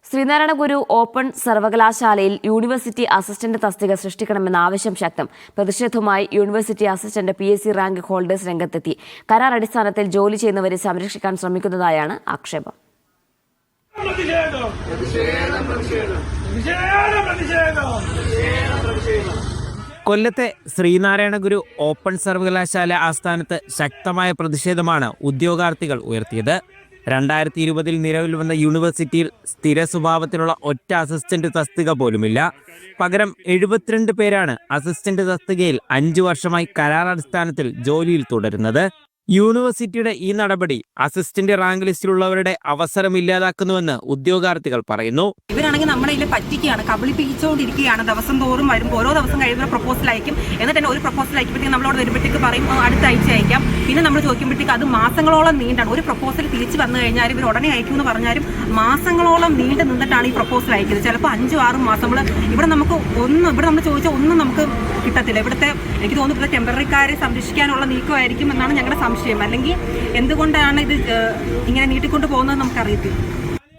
ശ്രീനാരായണ ഗുരു open സർവകലാശാലയിൽ university assistant തസ്തിക സൃഷ്ടിക്കണമെന്ന ആവശ്യം ശക്തം. പ്രതിഷേധവുമായി university assistant PSC rank holders രംഗത്തെത്തി. കരാർ അടിസ്ഥാനത്തിൽ ജോലി ചെയ്യുന്നവരെ സംരക്ഷിക്കാൻ ശ്രമിക്കുന്നതായാണ് ആക്ഷേപം. കൊല്ലത്തെ ശ്രീനാരായണ ഗുരു ഓപ്പൺ സർവകലാശാല ആസ്ഥാനത്ത് ശക്തമായ പ്രതിഷേധമാണ് ഉദ്യോഗാർത്ഥികൾ ഉയർത്തിയത്. 2020 നിലവിൽ വന്ന യൂണിവേഴ്സിറ്റിയിൽ സ്ഥിര സ്വഭാവത്തിലുള്ള ഒറ്റ അസിസ്റ്റന്റ് തസ്തിക പോലുമില്ല. പകരം 72 പേരാണ് അസിസ്റ്റന്റ് തസ്തികയിൽ 5 വർഷമായി കരാർ അടിസ്ഥാനത്തിൽ ജോലിയിൽ തുടരുന്നത്. യൂണിവേഴ്സിറ്റിയുടെ ഈ നടപടി അസിസ്റ്റന്റ് റാങ്ക് ലിസ്റ്റിലുള്ളവരുടെ അവസരം ഇല്ലാതാക്കുന്നുവെന്ന് ഉദ്യോഗാർത്ഥികൾ പറയുന്നു. ഇവരാണെങ്കിൽ നമ്മളെ ഇതിൽ പറ്റിക്കുകയാണ്, കബളിപ്പിച്ചുകൊണ്ടിരിക്കുകയാണ്. ദിവസം തോറും വരുമ്പോൾ ഓരോ ദിവസം കഴിയുമ്പോൾ പ്രപ്പോസൽ അയക്കും. എന്നിട്ട് തന്നെ ഒരു പ്രപ്പോസൽ അയക്കുമ്പോഴത്തേക്ക് നമ്മളോട് വരുമ്പോഴത്തേക്ക് പറയും അടുത്ത ആഴ്ച അയക്കാം. പിന്നെ നമ്മൾ ചോദിക്കുമ്പോഴത്തേക്ക് അത് മാസങ്ങളോളം നീണ്ടാണ്. ഒരു പ്രപ്പോസൽ തിരിച്ചു വന്നു കഴിഞ്ഞാൽ ഇവർ ഉടനെ അയക്കുമെന്ന് പറഞ്ഞാലും മാസങ്ങളോളം നീണ്ടു നിന്നിട്ടാണ് ഈ പ്രപ്പോസൽ അയക്കുന്നത്. ചിലപ്പോൾ 5-6 മാസം ഇവിടെ നമ്മൾ ചോദിച്ചാൽ ഒന്നും നമുക്ക് കിട്ടത്തില്ല. ഇവിടുത്തെ എനിക്ക് തോന്നുന്നു ഇവിടുത്തെ ടെമ്പററിക്കാരെ സംരക്ഷിക്കാനുള്ള നീക്കമായിരിക്കും എന്നാണ് ഞങ്ങളുടെ സംശയം. അല്ലെങ്കിൽ എന്തുകൊണ്ടാണ് ഇത് ഇങ്ങനെ നീട്ടിക്കൊണ്ട് പോകുന്നത് നമുക്കറിയത്തില്ല.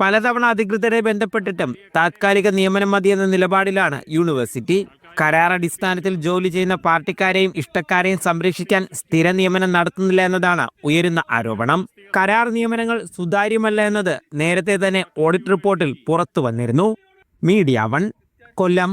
പലതവണ അധികൃതരെ ബന്ധപ്പെട്ടിട്ടും താത്കാലിക നിയമനം മതിയെന്ന നിലപാടിലാണ് യൂണിവേഴ്സിറ്റി. കരാർ അടിസ്ഥാനത്തിൽ ജോലി ചെയ്യുന്ന പാർട്ടിക്കാരെയും ഇഷ്ടക്കാരെയും സംരക്ഷിക്കാൻ സ്ഥിര നിയമനം നടത്തുന്നില്ല എന്നതാണ് ഉയരുന്ന ആരോപണം. കരാർ നിയമനങ്ങൾ സുതാര്യമല്ല എന്നത് നേരത്തെ തന്നെ ഓഡിറ്റ് റിപ്പോർട്ടിൽ പുറത്തു വന്നിരുന്നു. മീഡിയ 1 കൊല്ലം.